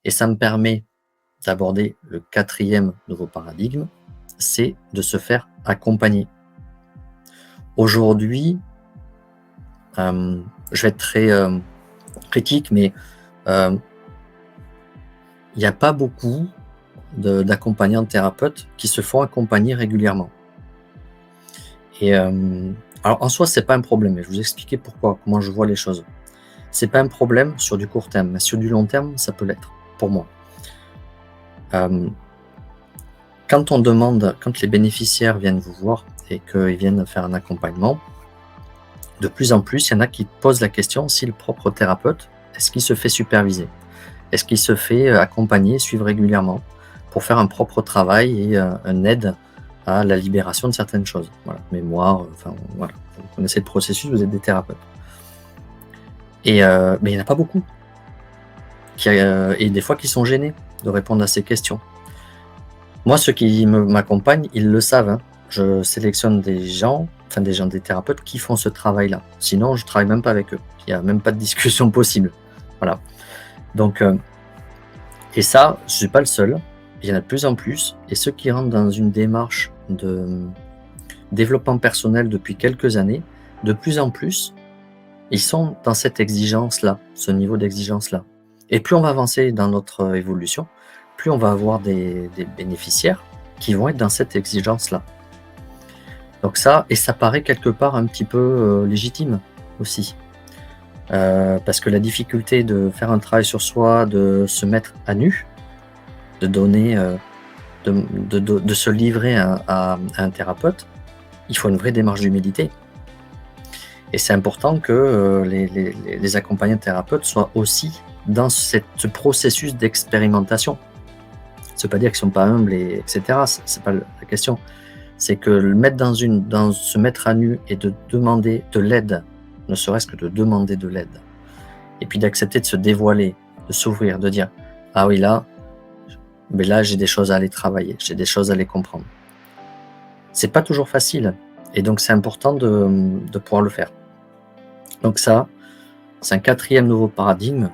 Et ça me permet d'aborder le 4e nouveau paradigme, c'est de se faire accompagner. Aujourd'hui, je vais être très critique, mais il n'y a pas beaucoup d'accompagnants thérapeutes qui se font accompagner régulièrement. Et alors en soi, c'est pas un problème, mais je vais vous expliquer pourquoi, comment je vois les choses. C'est pas un problème sur du court terme, mais sur du long terme, ça peut l'être, pour moi. Quand les bénéficiaires viennent vous voir et qu'ils viennent faire un accompagnement, de plus en plus, il y en a qui posent la question si le propre thérapeute, est-ce qu'il se fait superviser? Est-ce qu'il se fait accompagner, suivre régulièrement pour faire un propre travail et une aide à la libération de certaines choses? Voilà, mémoire, voilà. Vous connaissez le processus, vous êtes des thérapeutes. Et mais il n'y en a pas beaucoup. Et des fois qui sont gênés de répondre à ces questions. Moi, ceux qui m'accompagnent, ils le savent, hein. Je sélectionne des thérapeutes qui font ce travail-là. Sinon, je ne travaille même pas avec eux. Il n'y a même pas de discussion possible. Voilà. Donc, et ça, je ne suis pas le seul. Il y en a de plus en plus. Et ceux qui rentrent dans une démarche de développement personnel depuis quelques années, de plus en plus, ils sont dans cette exigence-là, ce niveau d'exigence-là. Et plus on va avancer dans notre évolution, plus on va avoir des bénéficiaires qui vont être dans cette exigence-là. Donc ça paraît quelque part un petit peu légitime aussi. Parce que la difficulté de faire un travail sur soi, de se mettre à nu, de donner, de se livrer à un thérapeute, il faut une vraie démarche d'humilité. Et c'est important que les accompagnants thérapeutes soient aussi dans ce processus d'expérimentation. Ça ne veut pas dire qu'ils ne sont pas humbles, etc. C'est pas la question. C'est que se mettre à nu et de demander de l'aide, ne serait-ce que de demander de l'aide, et puis d'accepter de se dévoiler, de s'ouvrir, de dire « Ah oui, là j'ai des choses à aller travailler, j'ai des choses à aller comprendre ». C'est pas toujours facile, et donc c'est important de pouvoir le faire. Donc ça, c'est un 4e nouveau paradigme,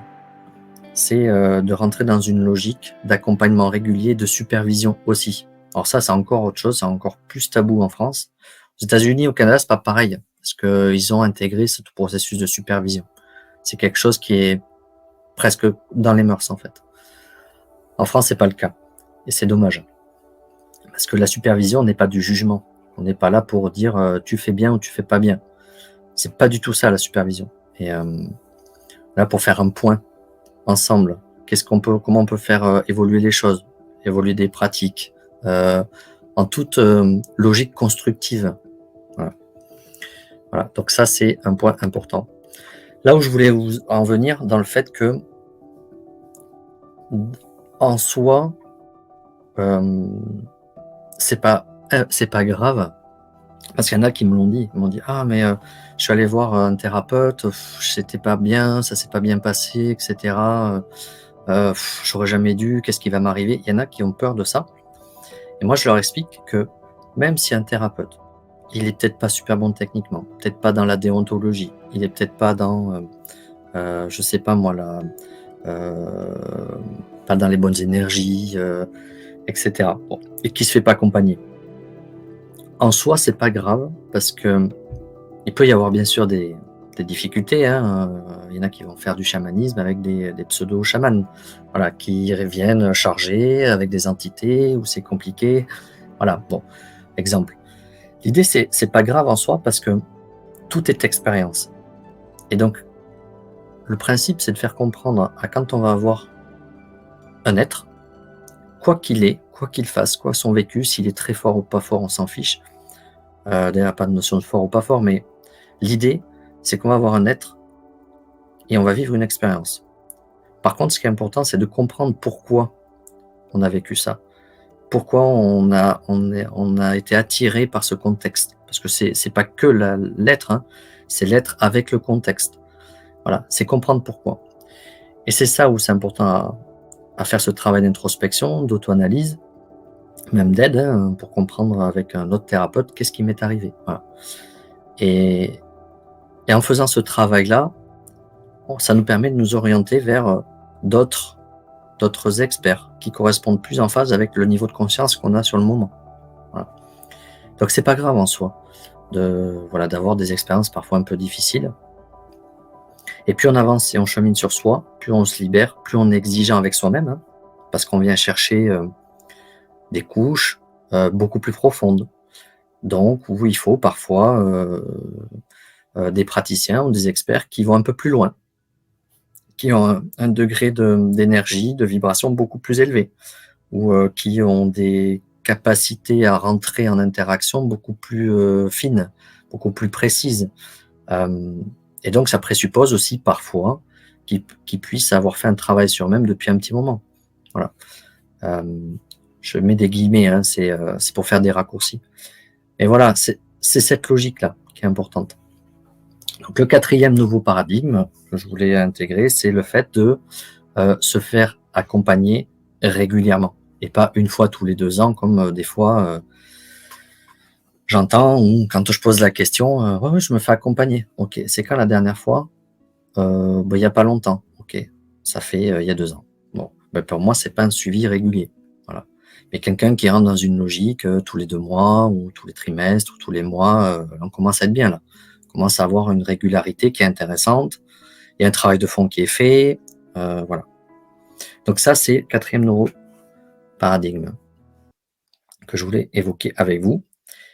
c'est de rentrer dans une logique d'accompagnement régulier, de supervision aussi. Alors ça, c'est encore autre chose, c'est encore plus tabou en France. Aux États-Unis, au Canada, c'est pas pareil, parce qu'ils ont intégré ce processus de supervision. C'est quelque chose qui est presque dans les mœurs, en fait. En France, c'est pas le cas, et c'est dommage. Parce que la supervision n'est pas du jugement. On n'est pas là pour dire tu fais bien ou tu fais pas bien. C'est pas du tout ça, la supervision. Et là, pour faire un point ensemble, comment on peut faire évoluer les choses, évoluer des pratiques, en toute logique constructive. Voilà. Donc ça, c'est un point important. Là où je voulais vous en venir, dans le fait que, en soi, c'est pas grave, parce qu'il y en a qui me l'ont dit. Ils m'ont dit « Ah, mais je suis allé voir un thérapeute, c'était pas bien, ça s'est pas bien passé, etc. J'aurais jamais dû, qu'est-ce qui va m'arriver ?» Il y en a qui ont peur de ça. Et moi, je leur explique que même si un thérapeute, il est peut-être pas super bon techniquement, peut-être pas dans la déontologie, il est peut-être pas dans, je sais pas moi, pas dans les bonnes énergies, etc. Bon, et qui se fait pas accompagner. En soi, c'est pas grave, parce que il peut y avoir bien sûr des difficultés, hein. Il y en a qui vont faire du chamanisme avec des pseudo-chamans, voilà, qui reviennent chargés avec des entités où c'est compliqué. Voilà, bon, exemple. L'idée, c'est pas grave en soi, parce que tout est expérience. Et donc, le principe, c'est de faire comprendre quand on va avoir un être, quoi qu'il est, quoi qu'il fasse, quoi son vécu, s'il est très fort ou pas fort, on s'en fiche. D'ailleurs, il n'y a pas de notion de fort ou pas fort, mais l'idée, c'est qu'on va avoir un être et on va vivre une expérience. Par contre, ce qui est important, c'est de comprendre pourquoi on a vécu ça. Pourquoi on a été attiré par ce contexte. Parce que c'est pas que l'être, hein, c'est l'être avec le contexte. Voilà, c'est comprendre pourquoi. Et c'est ça où c'est important à faire ce travail d'introspection, d'auto-analyse, même d'aide, hein, pour comprendre avec un autre thérapeute qu'est-ce qui m'est arrivé. Voilà. Et en faisant ce travail-là, ça nous permet de nous orienter vers d'autres d'autres experts qui correspondent plus en phase avec le niveau de conscience qu'on a sur le moment. Voilà. Donc c'est pas grave en soi d'avoir des expériences parfois un peu difficiles. Et plus on avance et on chemine sur soi, plus on se libère, plus on est exigeant avec soi-même, hein, parce qu'on vient chercher des couches beaucoup plus profondes. Donc, où il faut parfois des praticiens ou des experts qui vont un peu plus loin, qui ont un degré d'énergie, de vibration beaucoup plus élevé, ou qui ont des capacités à rentrer en interaction beaucoup plus fines, beaucoup plus précises. Et donc, ça présuppose aussi parfois qu'ils puissent avoir fait un travail sur eux-mêmes depuis un petit moment. Voilà. Je mets des guillemets, hein, c'est pour faire des raccourcis. Et voilà, c'est cette logique-là qui est importante. Donc, le 4e nouveau paradigme que je voulais intégrer, c'est le fait de se faire accompagner régulièrement et pas une fois tous les 2 ans comme des fois j'entends, ou quand je pose la question, ouais, je me fais accompagner. Ok, c'est quand la dernière fois? Il y a pas longtemps. Ok, ça fait il y a 2 ans. Bon, pour moi, c'est pas un suivi régulier. Voilà. Mais quelqu'un qui rentre dans une logique tous les 2 mois ou tous les trimestres ou tous les mois, on commence à être bien là. On commence à avoir une régularité qui est intéressante. Il y a un travail de fond qui est fait. Voilà. Donc ça, c'est 4e neuroparadigme que je voulais évoquer avec vous.